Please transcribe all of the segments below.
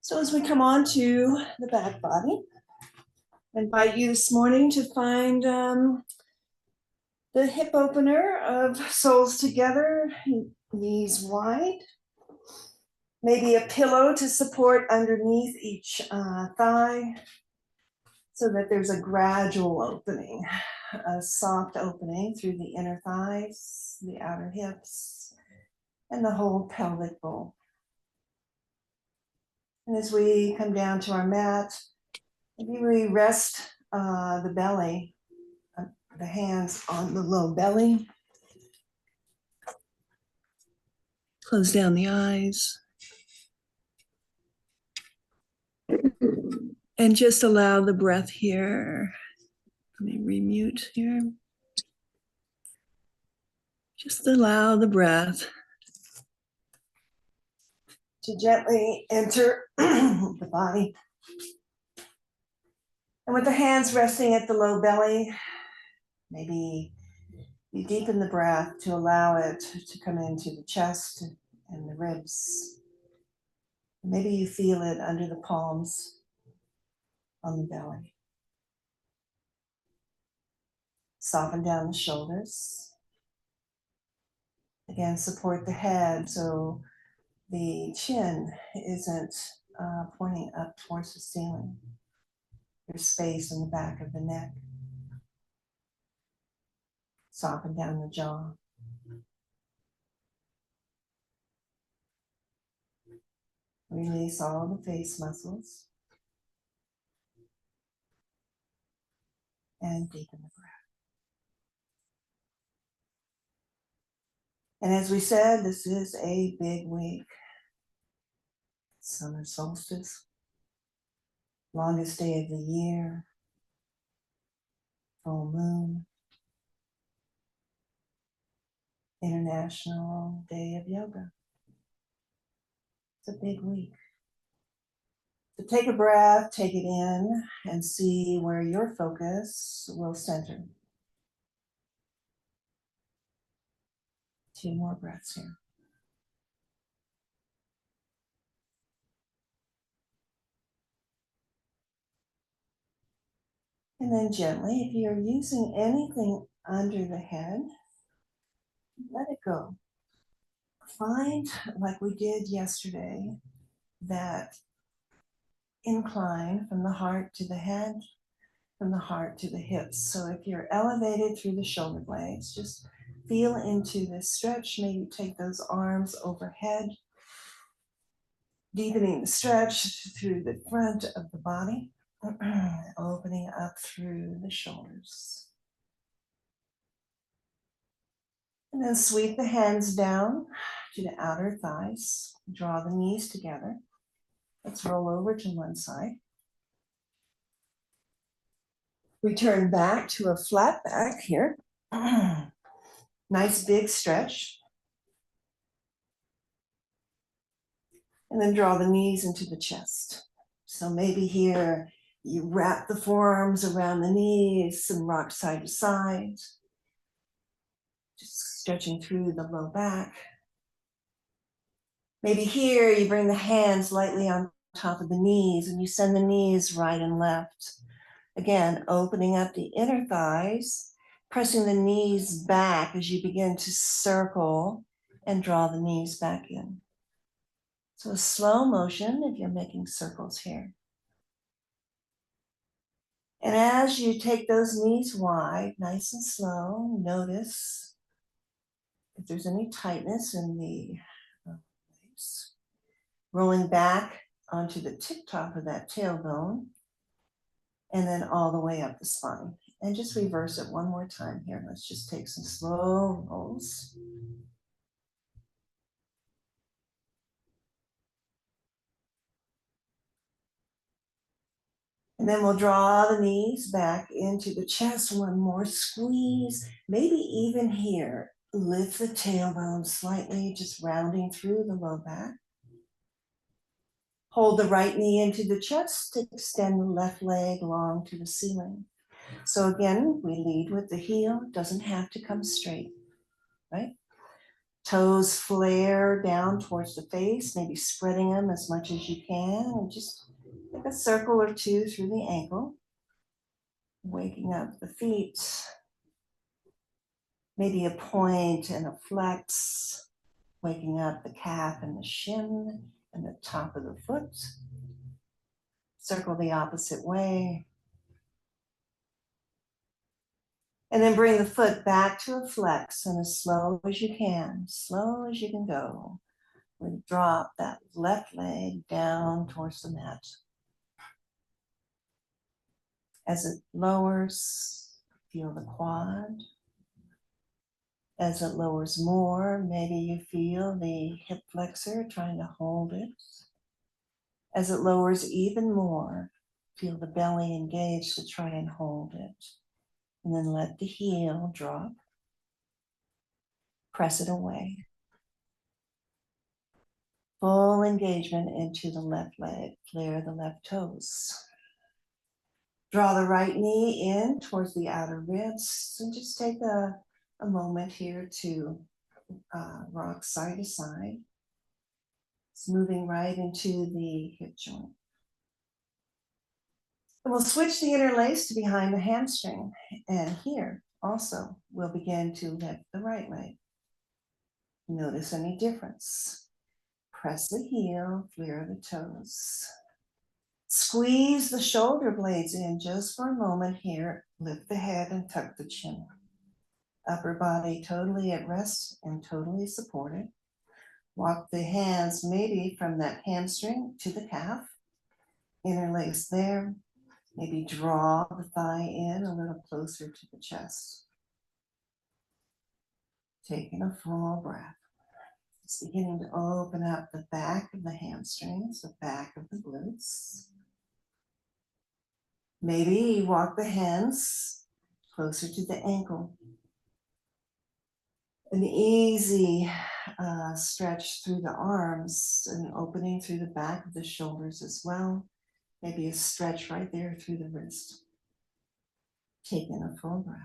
So as we come on to the back body, I invite you this morning to find the hip opener of soles together, knees wide. Maybe a pillow to support underneath each thigh so that there's a gradual opening, a soft opening through the inner thighs, the outer hips, and the whole pelvic bowl. And as we come down to our mat, maybe we rest the belly, the hands on the low belly. Close down the eyes. And just allow the breath here. Let me remute here. Just allow the breath to gently enter the body. And with the hands resting at the low belly, maybe you deepen the breath to allow it to come into the chest and the ribs. Maybe you feel it under the palms on the belly. Soften down the shoulders. Again, support the head so the chin isn't pointing up towards the ceiling. There's space in the back of the neck. Soften down the jaw. Release all the face muscles. And deepen the breath. And as we said, this is a big week. Summer solstice. Longest day of the year. Full moon. International Day of Yoga. It's a big week. So take a breath, take it in, and see where your focus will center. 2 more breaths here. And then gently, if you're using anything under the head, let it go. Find, like we did yesterday, that incline from the heart to the head, from the heart to the hips. So if you're elevated through the shoulder blades, just feel into this stretch. Maybe take those arms overhead, deepening the stretch through the front of the body, opening up through the shoulders. And then sweep the hands down to the outer thighs. Draw the knees together. Let's roll over to one side. Return back to a flat back here. Nice big stretch. And then draw the knees into the chest. So maybe here you wrap the forearms around the knees and rock side to side. Just stretching through the low back. Maybe here you bring the hands lightly on top of the knees and you send the knees right and left. Again, opening up the inner thighs, pressing the knees back as you begin to circle and draw the knees back in. So a slow motion if you're making circles here. And as you take those knees wide, nice and slow, notice if there's any tightness in the legs. Rolling back onto the tip top of that tailbone, and then all the way up the spine. And just reverse it one more time here. Let's just take some slow rolls. And then we'll draw the knees back into the chest. One more squeeze. Maybe even here, lift the tailbone slightly, just rounding through the low back. Hold the right knee into the chest, extend the left leg long to the ceiling. So again, we lead with the heel. It doesn't have to come straight, right? Toes flare down towards the face, maybe spreading them as much as you can, and just take a circle or two through the ankle, waking up the feet, maybe a point and a flex, waking up the calf and the shin and the top of the foot. Circle the opposite way. And then bring the foot back to a flex, and as slow as you can go. We drop that left leg down towards the mat. As it lowers, feel the quad. As it lowers more, maybe you feel the hip flexor trying to hold it. As it lowers even more, feel the belly engaged to try and hold it. And then let the heel drop. Press it away. Full engagement into the left leg. Flare the left toes. Draw the right knee in towards the outer ribs. And just take a moment here to rock side to side. It's moving right into the hip joint. And we'll switch the interlace to behind the hamstring. And here also we'll begin to lift the right leg. Notice any difference. Press the heel, flare the toes. Squeeze the shoulder blades in just for a moment here. Lift the head and tuck the chin. Upper body totally at rest and totally supported. Walk the hands maybe from that hamstring to the calf. Interlace there. Maybe draw the thigh in a little closer to the chest. Taking a full breath. It's beginning to open up the back of the hamstrings, the back of the glutes. Maybe walk the hands closer to the ankle. An easy stretch through the arms, an opening through the back of the shoulders as well. Maybe a stretch right there through the wrist. Taking a full breath.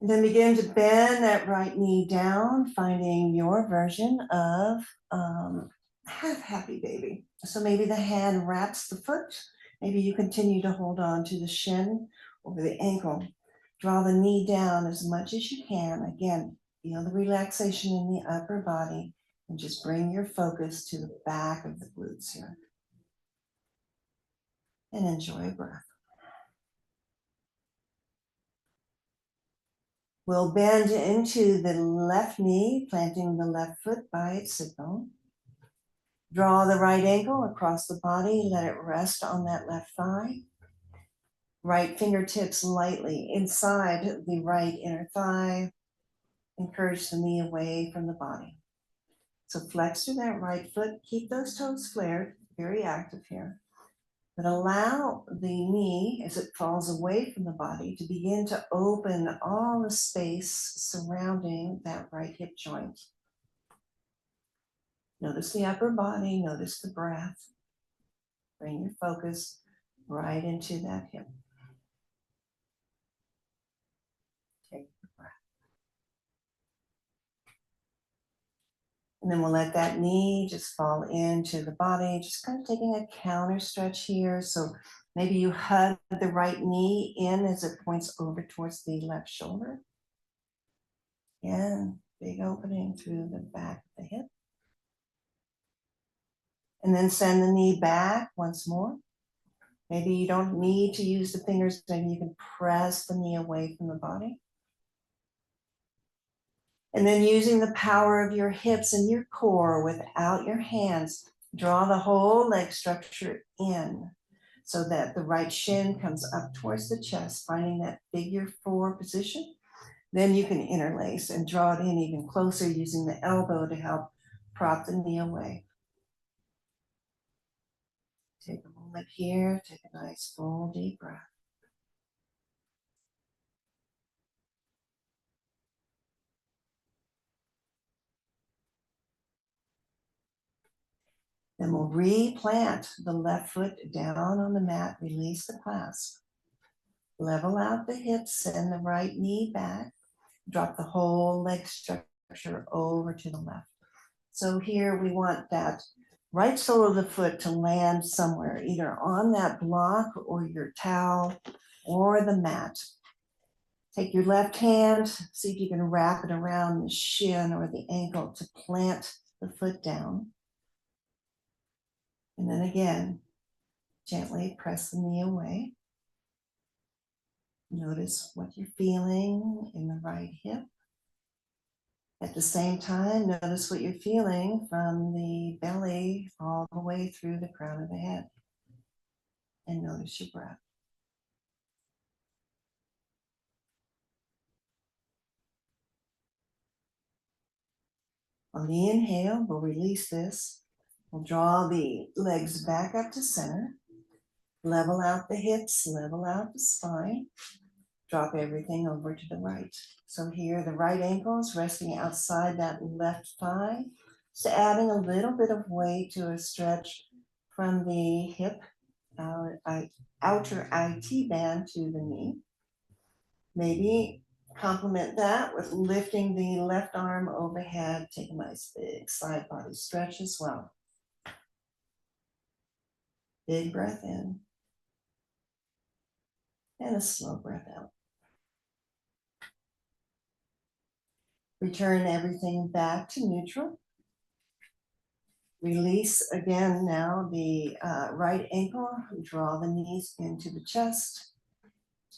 And then begin to bend that right knee down, finding your version of half happy baby. So maybe the hand wraps the foot. Maybe you continue to hold on to the shin over the ankle. Draw the knee down as much as you can. Again, feel the relaxation in the upper body and just bring your focus to the back of the glutes here. And enjoy a breath. We'll bend into the left knee, planting the left foot by its sit bone. Draw the right ankle across the body, let it rest on that left thigh. Right fingertips lightly inside the right inner thigh. Encourage the knee away from the body. So flex through that right foot, keep those toes flared, very active here. But allow the knee, as it falls away from the body, to begin to open all the space surrounding that right hip joint. Notice the upper body, notice the breath. Bring your focus right into that hip. Take the breath. And then we'll let that knee just fall into the body, just kind of taking a counter stretch here. So maybe you hug the right knee in as it points over towards the left shoulder. Again, big opening through the back of the hip. And then send the knee back once more. Maybe you don't need to use the fingers, maybe you can press the knee away from the body. And then using the power of your hips and your core without your hands, draw the whole leg structure in so that the right shin comes up towards the chest, finding that figure 4 position. Then you can interlace and draw it in even closer using the elbow to help prop the knee away. Take a moment here, take a nice full deep breath. Then we'll replant the left foot down on the mat, release the clasp. Level out the hips, send the right knee back. Drop the whole leg structure over to the left. So here we want that right sole of the foot to land somewhere, either on that block or your towel or the mat. Take your left hand, see if you can wrap it around the shin or the ankle to plant the foot down. And then again, gently press the knee away. Notice what you're feeling in the right hip. At the same time, notice what you're feeling from the belly all the way through the crown of the head. And notice your breath. On the inhale, we'll release this. We'll draw the legs back up to center. Level out the hips, level out the spine. Drop everything over to the right. So here, the right ankle is resting outside that left thigh. So adding a little bit of weight to a stretch from the hip, outer IT band to the knee. Maybe complement that with lifting the left arm overhead. Take a nice big side body stretch as well. Big breath in. And a slow breath out. Return everything back to neutral. Release again now the right ankle. Draw the knees into the chest.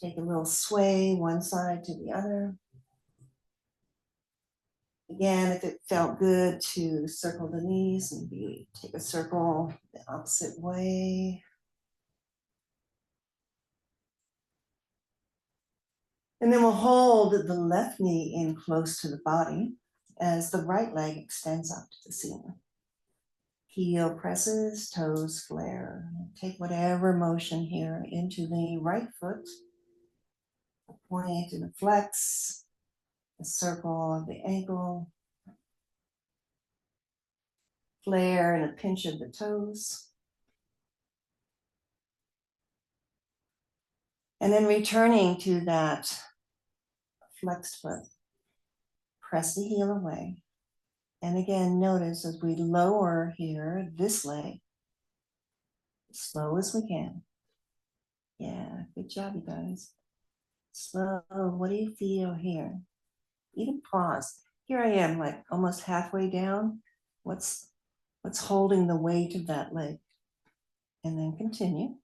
Take a little sway one side to the other. Again, if it felt good to circle the knees, maybe take a circle the opposite way. And then we'll hold the left knee in close to the body as the right leg extends up to the ceiling. Heel presses, toes flare. Take whatever motion here into the right foot. A point and a flex, a circle of the ankle, flare and a pinch of the toes. And then returning to that flexed foot, press the heel away. And again, notice as we lower here, this leg, as slow as we can. Yeah, good job, you guys. Slow, what do you feel here? Even pause. Here I am, like almost halfway down. What's holding the weight of that leg? And then continue.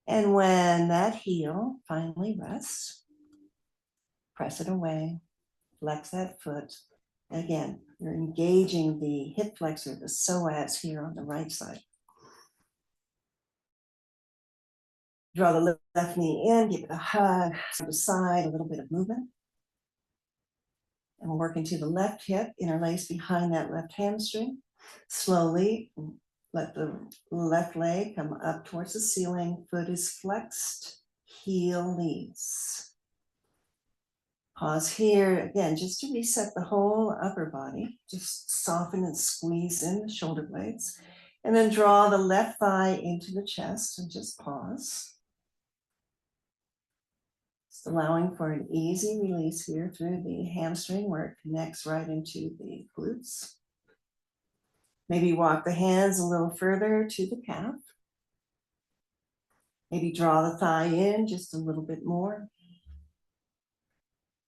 And when that heel finally rests, press it away, flex that foot. Again, you're engaging the hip flexor, the psoas here on the right side. Draw the left knee in, give it a hug, side to side, a little bit of movement. And we'll work into the left hip, interlace behind that left hamstring. Slowly, let the left leg come up towards the ceiling. Foot is flexed, heel leads. Pause here, again, just to reset the whole upper body. Just soften and squeeze in the shoulder blades. And then draw the left thigh into the chest and just pause. Just allowing for an easy release here through the hamstring where it connects right into the glutes. Maybe walk the hands a little further to the calf. Maybe draw the thigh in just a little bit more.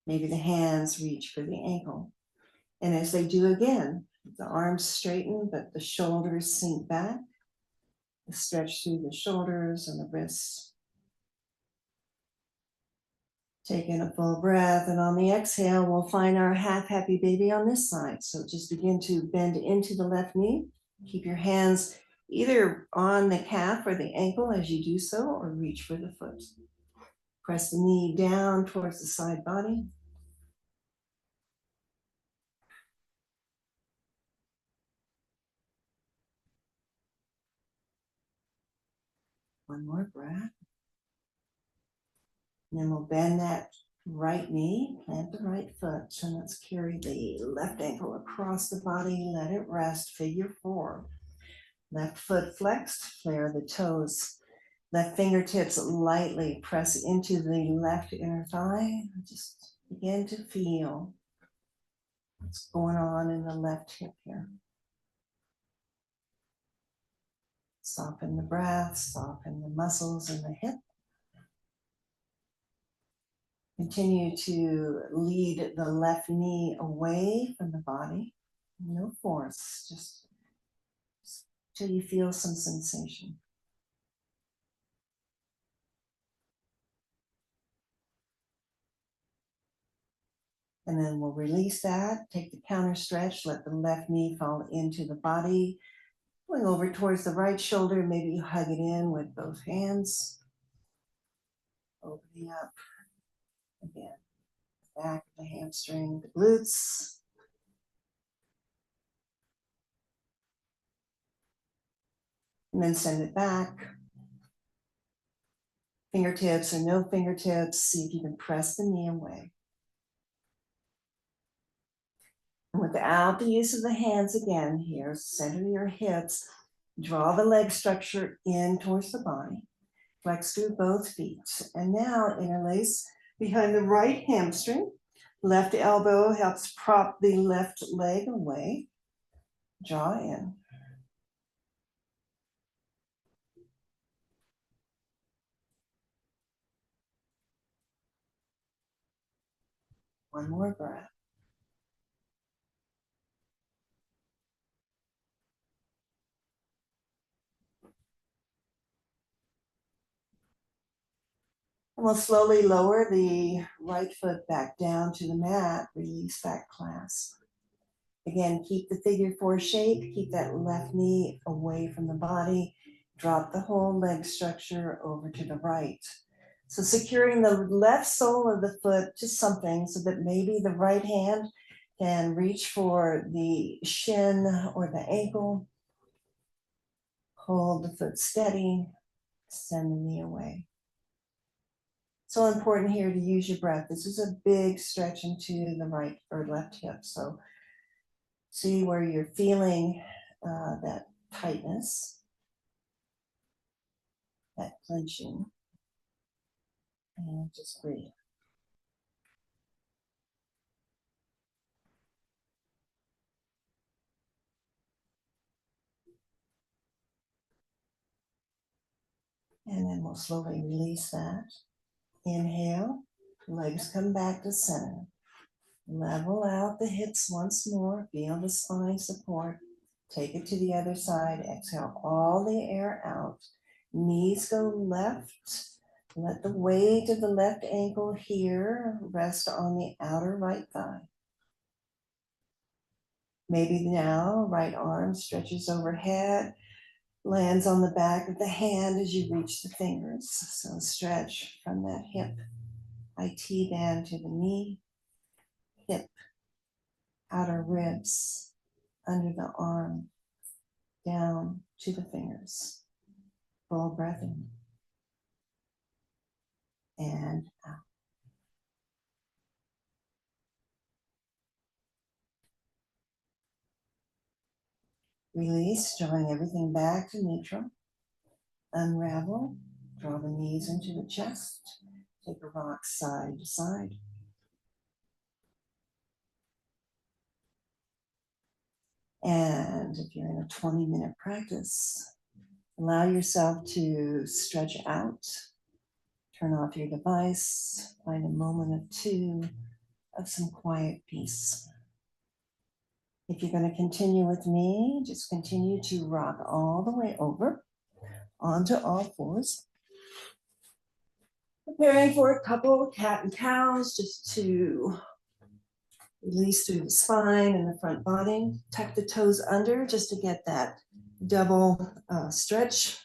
Maybe the hands reach for the ankle. And as they do again, the arms straighten, but the shoulders sink back. The stretch through the shoulders and the wrists. Taking a full breath, and on the exhale, we'll find our half happy baby on this side. So just begin to bend into the left knee. Keep your hands either on the calf or the ankle as you do so, or reach for the foot. Press the knee down towards the side body. One more breath. And then we'll bend that right knee, plant the right foot, and let's carry the left ankle across the body, let it rest, figure four. Left foot flexed, flare the toes. Left fingertips lightly press into the left inner thigh. Just begin to feel what's going on in the left hip here. Soften the breath, soften the muscles in the hip. Continue to lead the left knee away from the body. No force, just till you feel some sensation. And then we'll release that, take the counter stretch, let the left knee fall into the body, going over towards the right shoulder. Maybe you hug it in with both hands. Opening up again, back of the hamstring, the glutes. And then send it back. Fingertips or no fingertips, see if you can press the knee away. And without the use of the hands again here, center your hips, draw the leg structure in towards the body, flex through both feet. And now interlace behind the right hamstring. Left elbow helps prop the left leg away. Draw in. One more breath. And we'll slowly lower the right foot back down to the mat, release that clasp. Again, keep the figure four shape, keep that left knee away from the body, drop the whole leg structure over to the right. So securing the left sole of the foot to something so that maybe the right hand can reach for the shin or the ankle. Hold the foot steady, send the knee away. So important here to use your breath. This is a big stretch into the right or left hip. So see where you're feeling that tightness, that clenching, and just breathe. And then we'll slowly release that. Inhale, legs come back to center. Level out the hips once more, feel the spine support. Take it to the other side, exhale all the air out. Knees go left. Let the weight of the left ankle here rest on the outer right thigh. Maybe now right arm stretches overhead, lands on the back of the hand as you reach the fingers. So stretch from that hip, IT band to the knee, hip, outer ribs, under the arm, down to the fingers. Full breath in and out. Release, drawing everything back to neutral. Unravel, draw the knees into the chest. Take a rock side to side. And if you're in a 20-minute practice, allow yourself to stretch out, turn off your device, find a moment or two of some quiet peace. If you're going to continue with me, just continue to rock all the way over onto all fours. Preparing for a couple cat and cows just to release through the spine and the front body. Tuck the toes under just to get that double stretch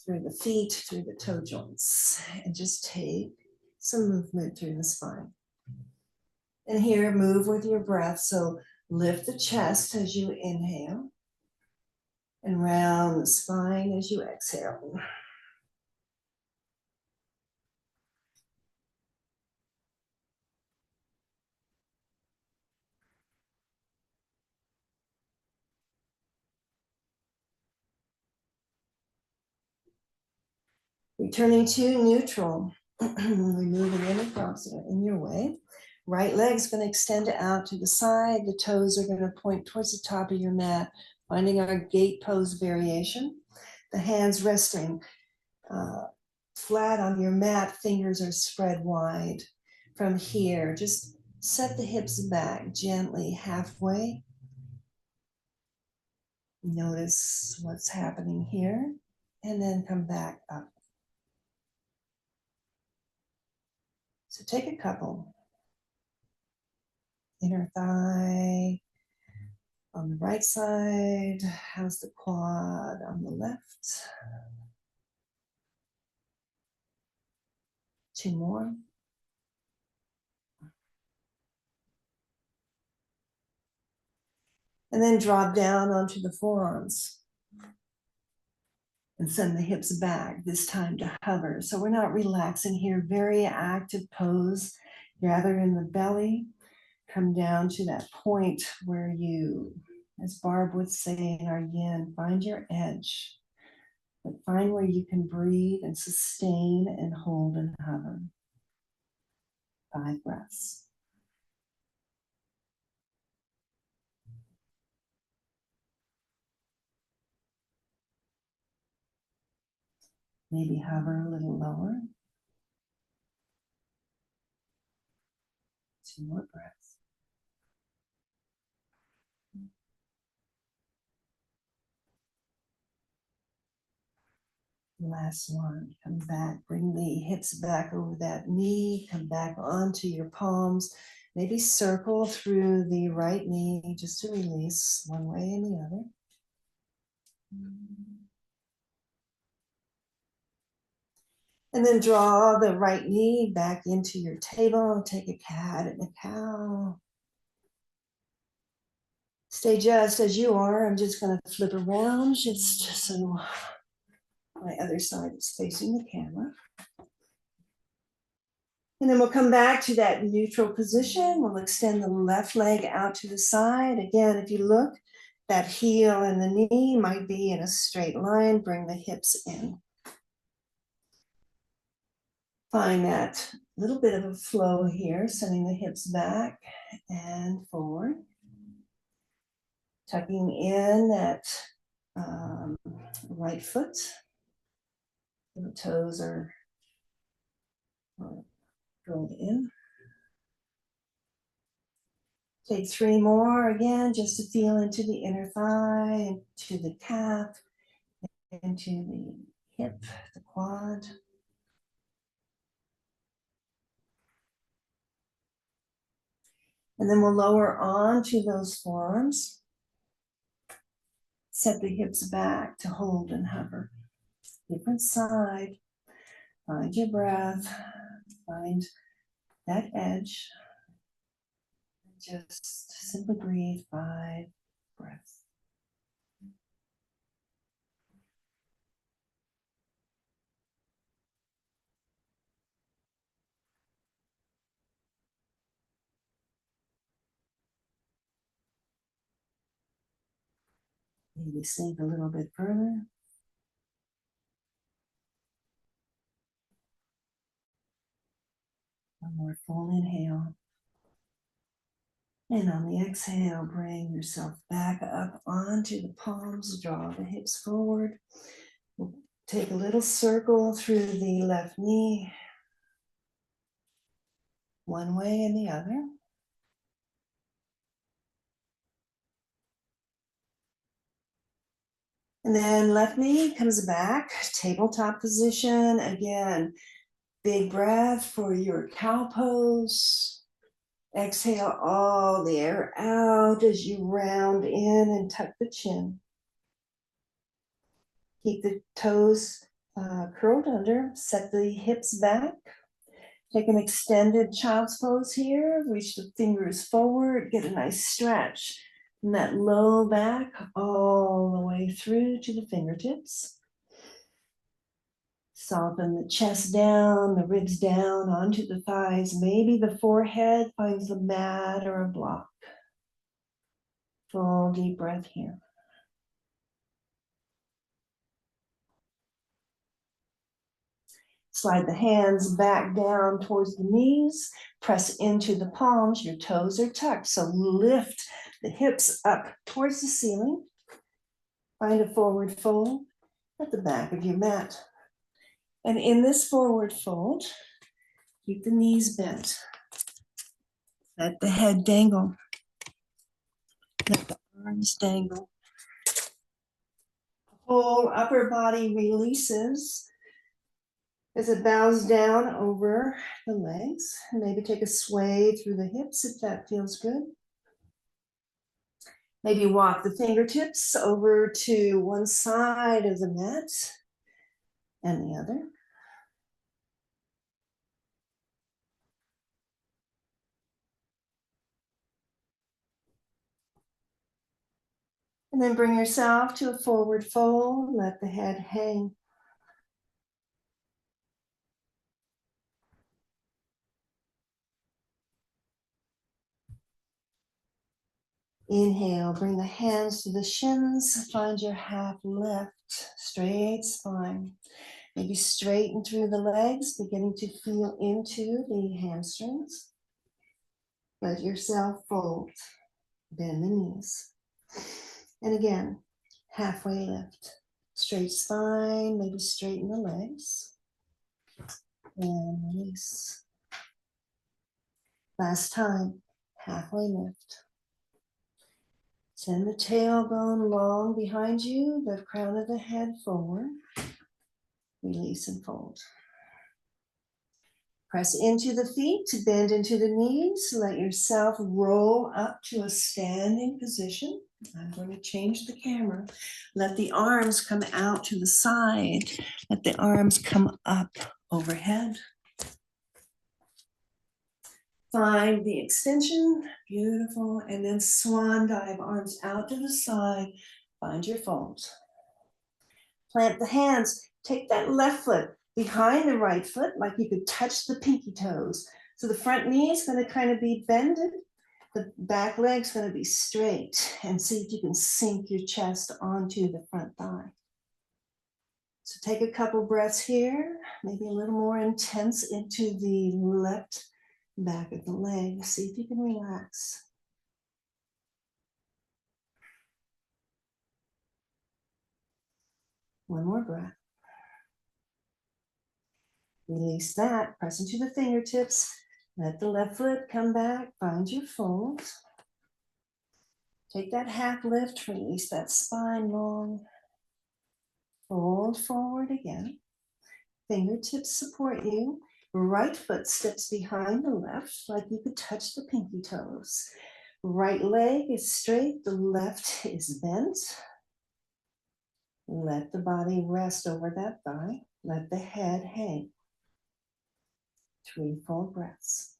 through the feet, through the toe joints, and just take some movement through the spine. And here, move with your breath. So lift the chest as you inhale and round the spine as you exhale. Returning to neutral. Removing any props that are in your way. Right leg's going to extend out to the side. The toes are going to point towards the top of your mat, finding our gate pose variation. The hands resting flat on your mat, fingers are spread wide. From here, just set the hips back gently halfway. Notice what's happening here, and then come back up. So take a couple. Inner thigh on the right side. How's the quad on the left? Two more. And then drop down onto the forearms and send the hips back, this time to hover. So we're not relaxing here, very active pose. Gather in the belly, come down to that point where you, as Barb would say in our yin, find your edge, but find where you can breathe and sustain and hold and hover. 5 breaths. Maybe hover a little lower. 2 more breaths. Last one. Come back. Bring the hips back over that knee. Come back onto your palms. Maybe circle through the right knee just to release one way and the other. And then draw the right knee back into your table. Take a cat and a cow. Stay just as you are. I'm just going to flip around just so my other side is facing the camera. And then we'll come back to that neutral position. We'll extend the left leg out to the side. Again, if you look, that heel and the knee might be in a straight line. Bring the hips in. Find that little bit of a flow here, sending the hips back and forward. Tucking in that right foot. The toes are drilled in. Take 3 more again, just to feel into the inner thigh, into the calf, into the hip, the quad. And then we'll lower onto those forearms. Set the hips back to hold and hover. Different side. Find your breath. Find that edge. Just simply breathe 5 breaths. Maybe sink a little bit further. One more full inhale. And on the exhale, bring yourself back up onto the palms. Draw the hips forward. We'll take a little circle through the left knee. One way and the other. And then left knee comes back, tabletop position. Again, big breath for your cow pose. Exhale all the air out as you round in and tuck the chin. Keep the toes curled under, set the hips back. Take an extended child's pose here. Reach the fingers forward, get a nice stretch from that low back all the way through to the fingertips. Soften the chest down, the ribs down onto the thighs. Maybe the forehead finds the mat or a block. Full deep breath here. Slide the hands back down towards the knees. Press into the palms. Your toes are tucked. So lift the hips up towards the ceiling. Find a forward fold at the back of your mat. And in this forward fold, keep the knees bent. Let the head dangle. Let the arms dangle. The whole upper body releases as it bows down over the legs. Maybe take a sway through the hips if that feels good. Maybe walk the fingertips over to one side of the mat and the other. And then bring yourself to a forward fold. Let the head hang. Inhale, bring the hands to the shins. Find your half lift, straight spine. Maybe straighten through the legs, beginning to feel into the hamstrings. Let yourself fold. Bend the knees. And again, halfway lift. Straight spine, maybe straighten the legs. And release. Last time, halfway lift. Send the tailbone long behind you, the crown of the head forward. Release and fold. Press into the feet to bend into the knees. Let yourself roll up to a standing position. I'm going to change the camera. Let the arms come out to the side. Let the arms come up overhead. Find the extension, beautiful, and then swan dive, arms out to the side. Find your fold. Plant the hands. Take that left foot behind the right foot, like you could touch the pinky toes. So the front knee is going to kind of be bended. The back leg's going to be straight. And see if you can sink your chest onto the front thigh. So take a couple breaths here, maybe a little more intense into the left back of the leg. See if you can relax. One more breath. Release that, press into the fingertips. Let the left foot come back, find your fold. Take that half lift, release that spine long. Fold forward again. Fingertips support you. Right foot steps behind the left, like you could touch the pinky toes. Right leg is straight, the left is bent. Let the body rest over that thigh. Let the head hang. 3 full breaths.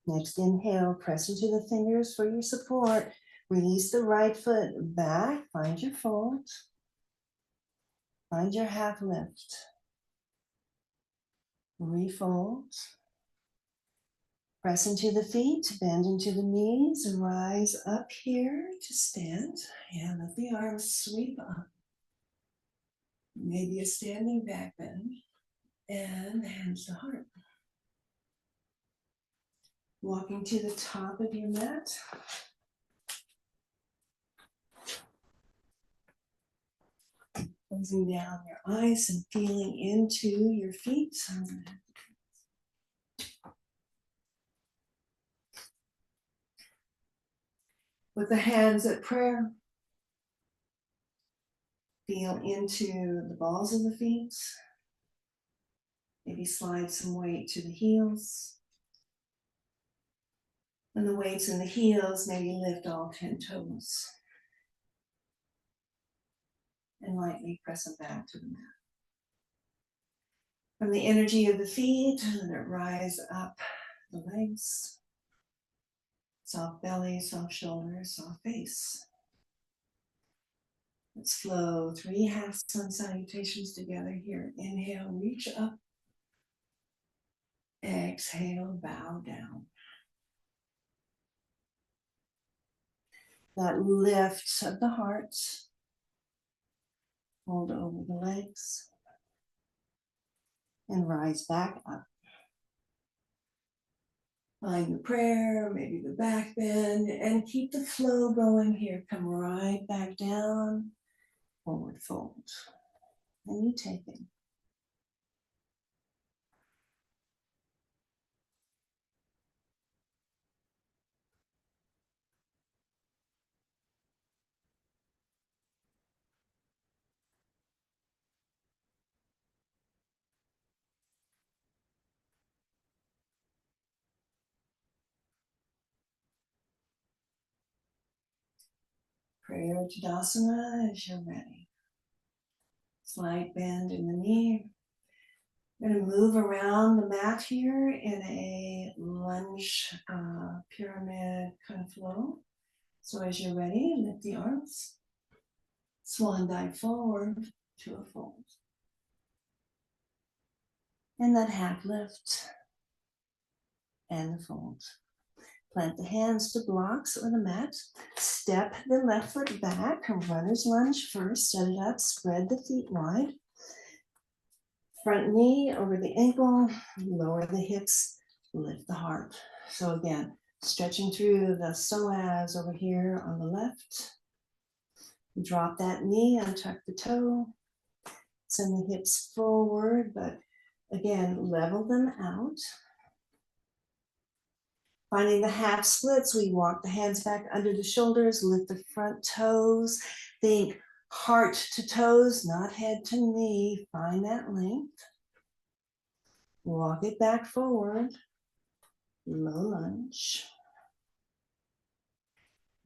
Next inhale, press into the fingers for your support. Release the right foot back, find your fold. Find your half lift. Refold. Press into the feet, bend into the knees, rise up here to stand. And let the arms sweep up. Maybe a standing back bend. And hands to heart. Walking to the top of your mat. Closing down your eyes and feeling into your feet. With the hands at prayer, feel into the balls of the feet. Maybe slide some weight to the heels. When the weight's in the heels, maybe lift all 10 toes. And lightly press them back to the mat. From the energy of the feet, let it rise up the legs. Soft belly, soft shoulders, soft face. Let's flow 3 half sun salutations together here. Inhale, reach up. Exhale, bow down. That lift of the heart. Fold over the legs. And rise back up. Find the prayer, maybe the back bend, and keep the flow going here. Come right back down. Forward fold. And you take it. Prayer Tadasana as you're ready. Slight bend in the knee. We're going to move around the mat here in a lunge pyramid kind of flow. So as you're ready, lift the arms. Swan dive forward to a fold. And that half lift and the fold. Plant the hands to blocks or the mat. Step the left foot back. Runner's lunge first. Set it up. Spread the feet wide. Front knee over the ankle. Lower the hips. Lift the heart. So again, stretching through the psoas over here on the left. Drop that knee. Untuck the toe. Send the hips forward, but again, level them out. Finding the half splits, we walk the hands back under the shoulders, lift the front toes. Think heart to toes, not head to knee. Find that length. Walk it back forward. Low lunge.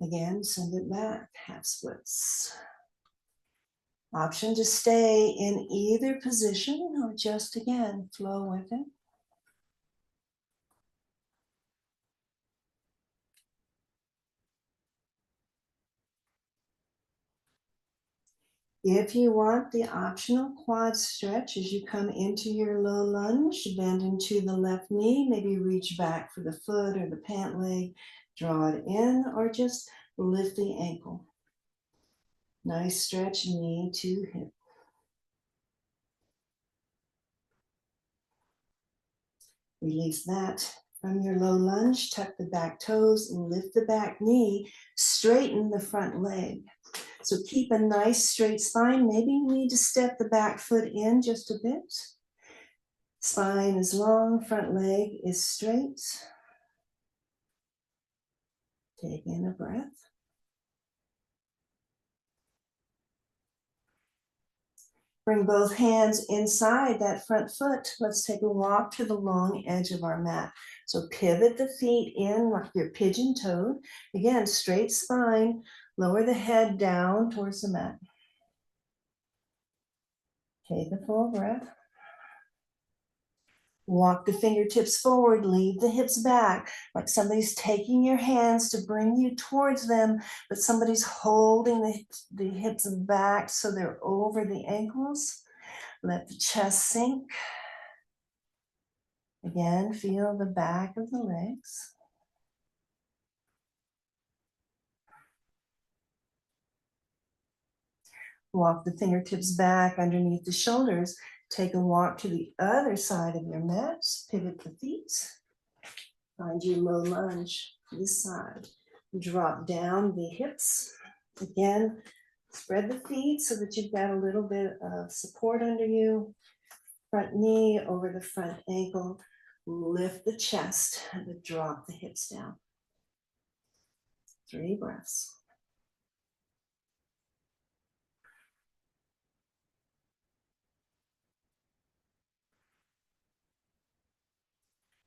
Again, send it back, half splits. Option to stay in either position or just again, flow with it. If you want the optional quad stretch as you come into your low lunge, bend into the left knee, maybe reach back for the foot or the pant leg, draw it in, or just lift the ankle. Nice stretch, knee to hip. Release that from your low lunge, tuck the back toes, lift the back knee, straighten the front leg. So keep a nice straight spine. Maybe you need to step the back foot in just a bit. Spine is long, front leg is straight. Take in a breath. Bring both hands inside that front foot. Let's take a walk to the long edge of our mat. So pivot the feet in like you're pigeon-toed. Again, straight spine. Lower the head down towards the mat. Take a full breath. Walk the fingertips forward, lead the hips back, like somebody's taking your hands to bring you towards them, but somebody's holding the hips back so they're over the ankles. Let the chest sink. Again, feel the back of the legs. Walk the fingertips back underneath the shoulders. Take a walk to the other side of your mat. Pivot the feet. Find your low lunge this side. Drop down the hips. Again, spread the feet so that you've got a little bit of support under you. Front knee over the front ankle. Lift the chest and drop the hips down. 3 breaths.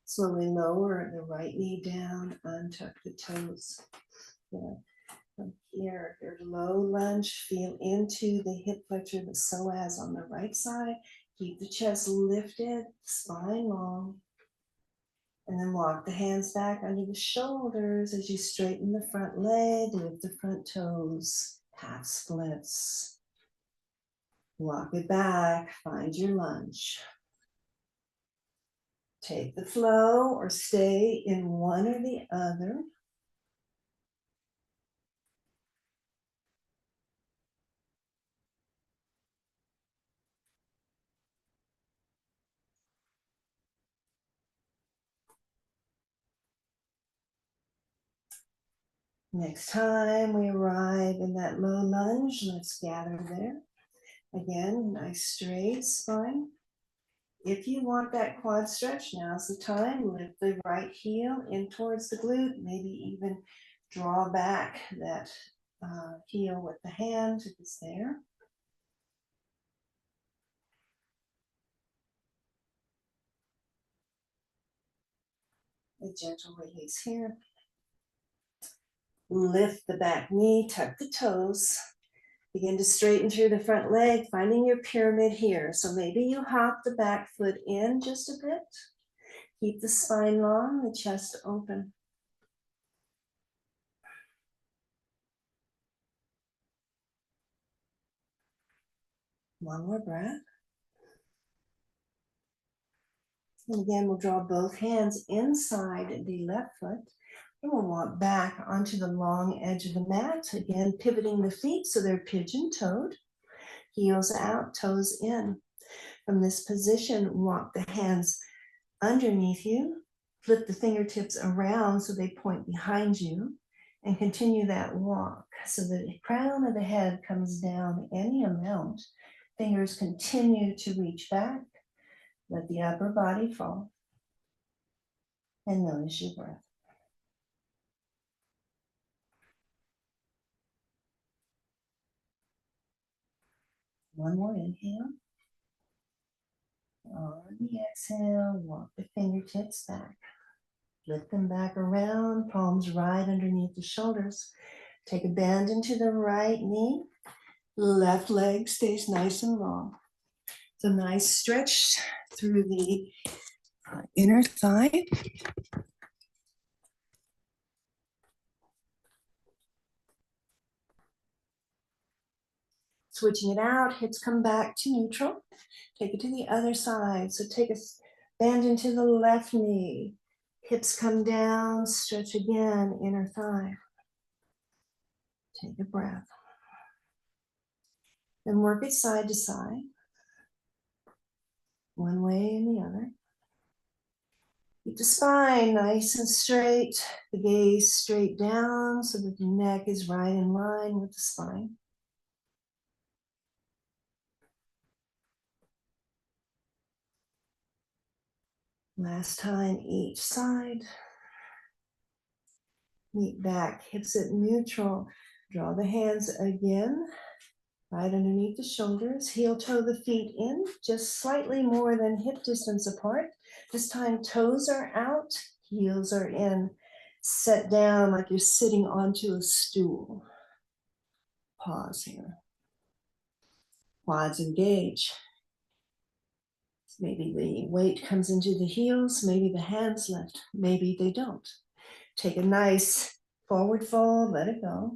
Slowly lower the right knee down, untuck the toes. Yeah. From here, your low lunge, feel into the hip flexor, the psoas on the right side. Keep the chest lifted, spine long. And then walk the hands back under the shoulders as you straighten the front leg, lift the front toes, half splits. Walk it back, find your lunge. Take the flow or stay in one or the other. Next time we arrive in that low lunge, let's gather there. Again, nice straight spine. If you want that quad stretch, now's the time. Lift the right heel in towards the glute, maybe even draw back that heel with the hand if it's there. A gentle release here. Lift the back knee, tuck the toes. Begin to straighten through the front leg, finding your pyramid here. So maybe you hop the back foot in just a bit. Keep the spine long, the chest open. One more breath. And again, we'll draw both hands inside the left foot. And we'll walk back onto the long edge of the mat. Again, pivoting the feet so they're pigeon-toed. Heels out, toes in. From this position, walk the hands underneath you. Flip the fingertips around so they point behind you. And continue that walk so the crown of the head comes down any amount. Fingers continue to reach back. Let the upper body fall. And notice your breath. One more inhale. On the exhale, walk the fingertips back. Lift them back around, palms right underneath the shoulders. Take a bend into the right knee. Left leg stays nice and long. It's a nice stretch through the inner thigh. Switching it out, hips come back to neutral. Take it to the other side. So take a bend into the left knee. Hips come down, stretch again, inner thigh. Take a breath. Then work it side to side. One way and the other. Keep the spine nice and straight. The gaze straight down so that the neck is right in line with the spine. Last time each side. Meet back, hips at neutral. Draw the hands again, right underneath the shoulders. Heel toe the feet in, just slightly more than hip distance apart. This time toes are out, heels are in. Set down like you're sitting onto a stool. Pause here. Quads engage. Maybe the weight comes into the heels, maybe the hands lift, maybe they don't. Take a nice forward fold, let it go.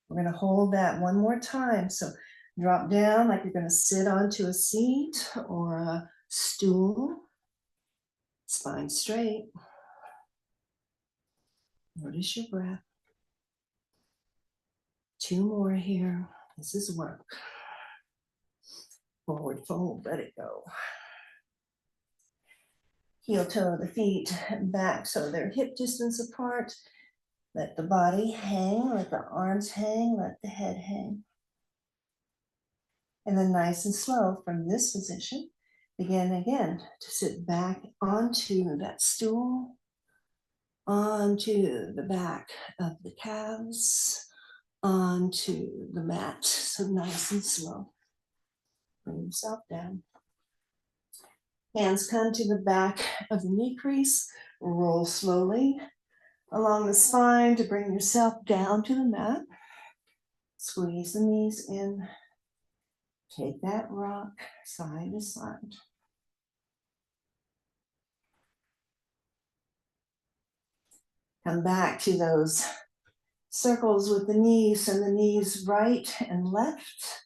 We're going to hold that one more time. So drop down like you're going to sit onto a seat or a stool. Spine straight. Notice your breath. Two more here. This is work. Forward fold, let it go. Heel toe the feet back so they're hip distance apart. Let the body hang, let the arms hang, let the head hang. And then nice and slow from this position, begin again to sit back onto that stool, onto the back of the calves, onto the mat. So nice and slow. Bring yourself down. Hands come to the back of the knee crease. Roll slowly along the spine to bring yourself down to the mat. Squeeze the knees in. Take that rock side to side. Come back to those circles with the knees and the knees right and left.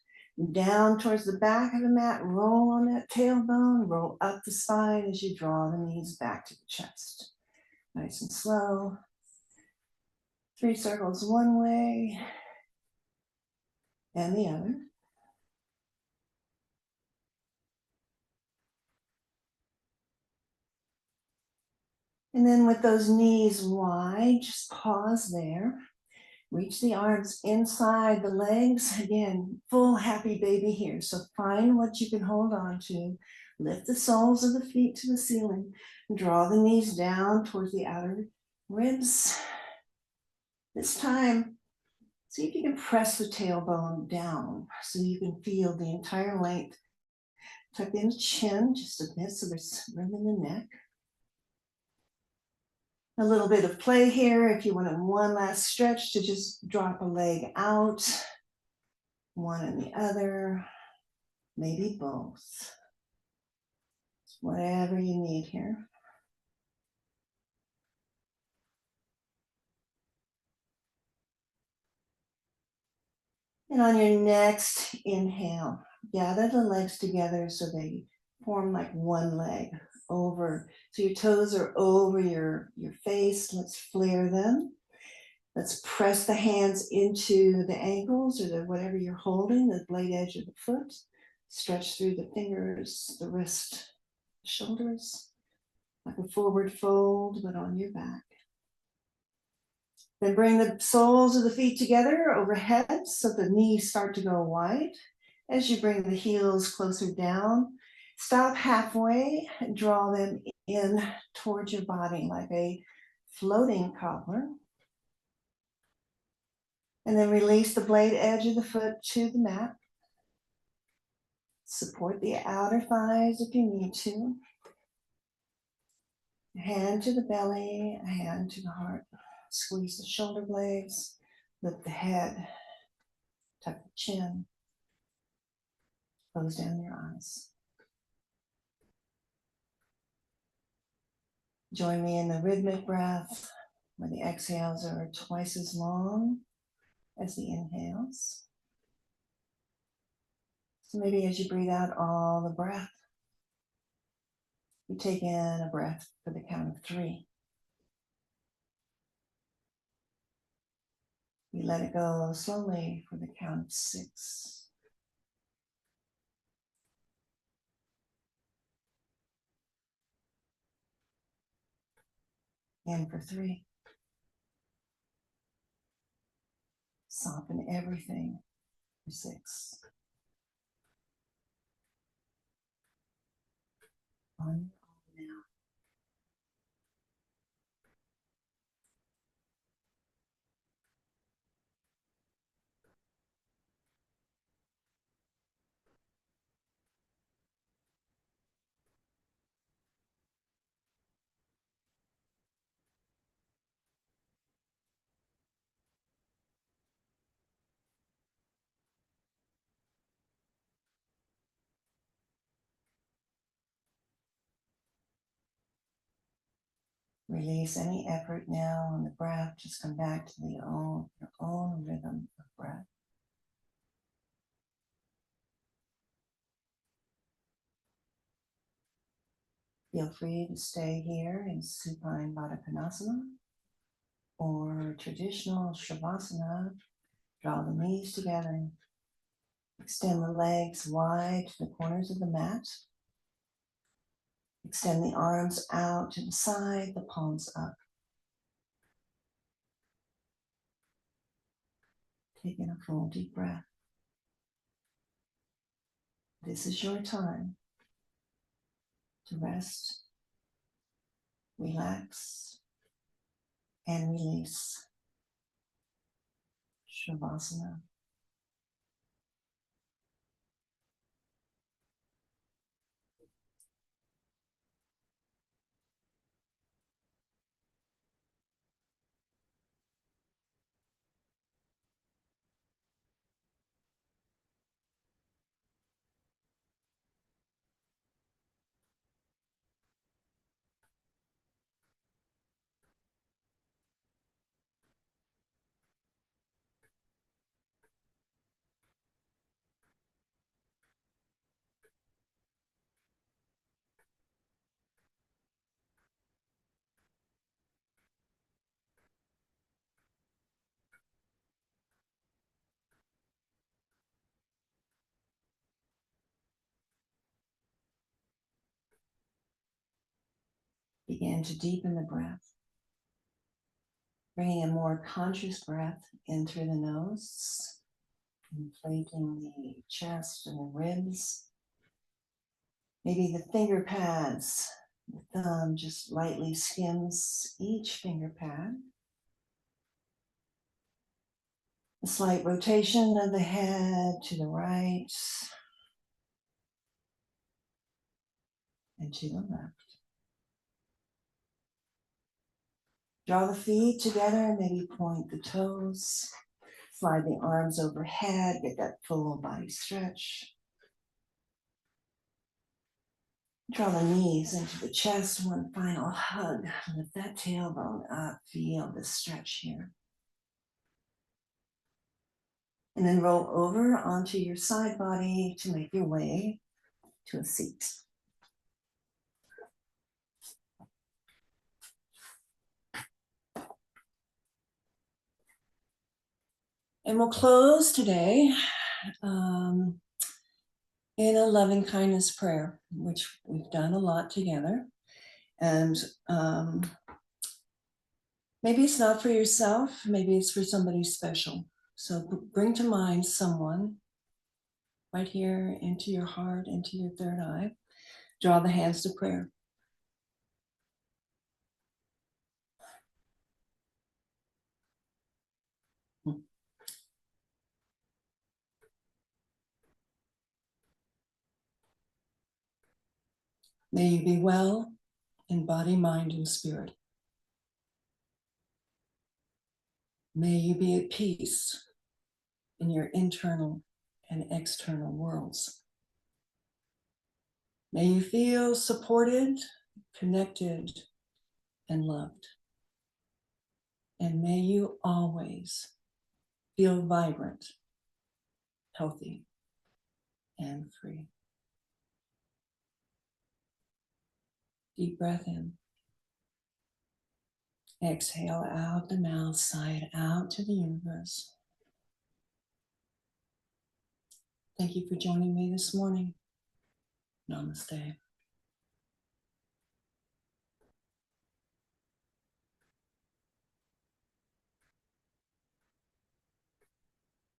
down towards the back of the mat, roll on that tailbone, roll up the spine as you draw the knees back to the chest. Nice and slow. 3 circles one way and the other. And then with those knees wide, just pause there. Reach the arms inside the legs. Again, full happy baby here. So find what you can hold on to. Lift the soles of the feet to the ceiling. Draw the knees down towards the outer ribs. This time, see if you can press the tailbone down so you can feel the entire length. Tuck in the chin just a bit so there's room in the neck. A little bit of play here if you want one last stretch to just drop a leg out, one and the other, maybe both. Whatever you need here. And on your next inhale, gather the legs together so they form like one leg over. So your toes are over your face. Let's flare them. Let's press the hands into the ankles or the whatever you're holding, the blade edge of the foot. Stretch through the fingers, the wrist, shoulders, like a forward fold, but on your back. Then bring the soles of the feet together overhead so the knees start to go wide. As you bring the heels closer down, stop halfway and draw them in towards your body like a floating cobbler. And then release the blade edge of the foot to the mat. Support the outer thighs if you need to. A hand to the belly, a hand to the heart. Squeeze the shoulder blades, lift the head, tuck the chin, close down your eyes. Join me in the rhythmic breath where the exhales are twice as long as the inhales. So maybe as you breathe out all the breath, you take in a breath for the count of 3. You let it go slowly for the count of 6. In for 3. Soften everything for 6. On your own now. Release any effort now on the breath. Just come back to your own rhythm of breath. Feel free to stay here in supine Baddha Konasana or traditional Shavasana. Draw the knees together. Extend the legs wide to the corners of the mat. Extend the arms out to the side, the palms up. Take in a full deep breath. This is your time to rest, relax, and release. Shavasana. Begin to deepen the breath, bringing a more conscious breath in through the nose, inflating the chest and the ribs. Maybe the finger pads, the thumb just lightly skims each finger pad. A slight rotation of the head to the right and to the left. Draw the feet together, maybe point the toes, slide the arms overhead, get that full body stretch. Draw the knees into the chest, one final hug. Lift that tailbone up, feel the stretch here. And then roll over onto your side body to make your way to a seat. And we'll close today in a loving kindness prayer, which we've done a lot together. And maybe it's not for yourself, maybe it's for somebody special. So bring to mind someone right here into your heart, into your third eye. Draw the hands to prayer. May you be well in body, mind, and spirit. May you be at peace in your internal and external worlds. May you feel supported, connected, and loved. And may you always feel vibrant, healthy, and free. Deep breath in. Exhale out the mouth, sigh it out to the universe. Thank you for joining me this morning. Namaste.